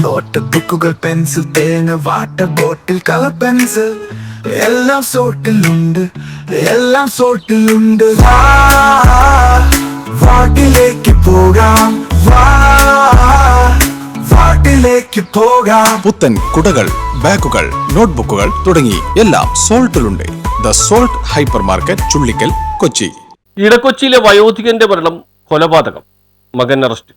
Not ബുക്കുകൾ pencil തേങ്ങ water bottle colour pencil എല്ലാം സോട്ടിലുണ്ട്, എല്ലാം സോട്ടിലുണ്ട്. വാട്ടിലേക്ക് പോകാം, വാട്ടിലേക്ക് പോകാം. പുത്തൻ കുടകൾ, ബാഗുകൾ, നോട്ട്ബുക്കുകൾ തുടങ്ങി എല്ലാം സോൾട്ടിലുണ്ട്. The salt hyper market, Chullikkal, Kochi. ഇടക്കൊച്ചിയിലെ വയോധികന്റെ മരണം കൊലപാതകം, മകൻ അറസ്റ്റ്.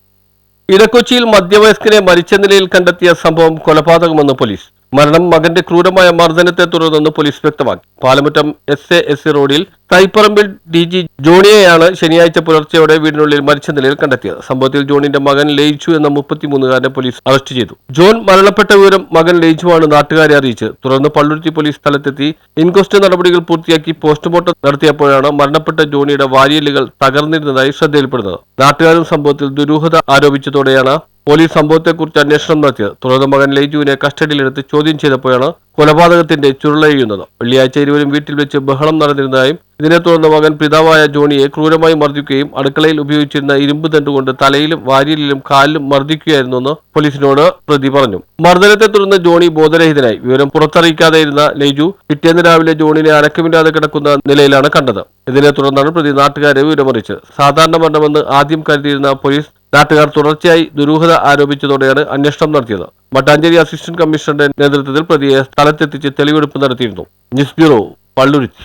ഇടക്കൊച്ചിയിൽ മധ്യവയസ്കനെ മരിച്ച നിലയിൽ കണ്ടെത്തിയ സംഭവം കൊലപാതകമെന്ന് പോലീസ്. മരണം മകന്റെ ക്രൂരമായ മർദ്ദനത്തെ തുടർന്നെന്ന് പോലീസ് വ്യക്തമാക്കി. പാലമുറ്റം SASC റോഡിൽ തൈപ്പറമ്പിൽ DG ജോണിയെയാണ് ശനിയാഴ്ച പുലർച്ചെയോടെ വീടിനുള്ളിൽ മരിച്ച നിലയിൽ കണ്ടെത്തിയത്. സംഭവത്തിൽ ജോണിന്റെ മകൻ ലയിച്ചു എന്ന 33-കാരനെ പോലീസ് അറസ്റ്റ് ചെയ്തു. ജോൺ മരണപ്പെട്ട വിവരം മകൻ ലയിച്ചുവാണ് നാട്ടുകാരെ അറിയിച്ചത്. തുടർന്ന് പള്ളുരുത്തി പോലീസ് സ്ഥലത്തെത്തി ഇൻക്വസ്റ്റ് നടപടികൾ പൂർത്തിയാക്കി പോസ്റ്റ്മോർട്ടം നടത്തിയപ്പോഴാണ് മരണപ്പെട്ട ജോണിയുടെ വാരിയലുകൾ തകർന്നിരുന്നതായി ശ്രദ്ധയിൽപ്പെടുന്നത്. നാട്ടുകാരും സംഭവത്തിൽ ദുരൂഹത ആരോപിച്ചതോടെയാണ് പോലീസ് സംഭവത്തെക്കുറിച്ച് അന്വേഷണം നടത്തിയത്. തുടർന്ന് മകൻ ലൈജുവിനെ കസ്റ്റഡിയിലെടുത്ത് ചോദ്യം ചെയ്തപ്പോഴാണ് കൊലപാതകത്തിന്റെ ചുരുളഴിയുന്നത്. വെള്ളിയാഴ്ച ഇരുവരും വീട്ടിൽ വെച്ച് ബഹളം നടന്നിരുന്നതായും ഇതിനെ തുടർന്ന് മകൻ പിതാവായ ജോണിയെ ക്രൂരമായി മർദ്ദിക്കുകയും അടുക്കളയിൽ ഉപയോഗിച്ചിരുന്ന ഇരുമ്പ് ദണ്ടുകൊണ്ട് തലയിലും വാരിയലിലും കാലിലും മർദ്ദിക്കുകയായിരുന്നുവെന്ന് പോലീസിനോട് പ്രതി പറഞ്ഞു. മർദ്ദനത്തെ തുടർന്ന് ജോണി ബോധരഹിതനായി. വിവരം പുറത്തറിയിക്കാതെ ഇരുന്ന ലൈജു പിറ്റേന്ന് രാവിലെ ജോണിനെ അനക്കമില്ലാതെ കിടക്കുന്ന നിലയിലാണ് കണ്ടത്. ഇതിനെ തുടർന്നാണ് പ്രതി നാട്ടുകാരെ വിവരമറിയിച്ചത്. സാധാരണ മരണമെന്ന് ആദ്യം കരുതിയിരുന്ന പോലീസ് നാട്ടുകാർ തുടർച്ചയായി ദുരൂഹത ആരോപിച്ചതോടെയാണ് അന്വേഷണം നടത്തിയത്. മട്ടാഞ്ചേരി അസിസ്റ്റന്റ് കമ്മീഷണറുടെ നേതൃത്വത്തിൽ പ്രതിയെ സ്ഥലത്തെത്തിച്ച് തെളിവെടുപ്പ് നടത്തിയിരുന്നു. News bureau, Palluruthy.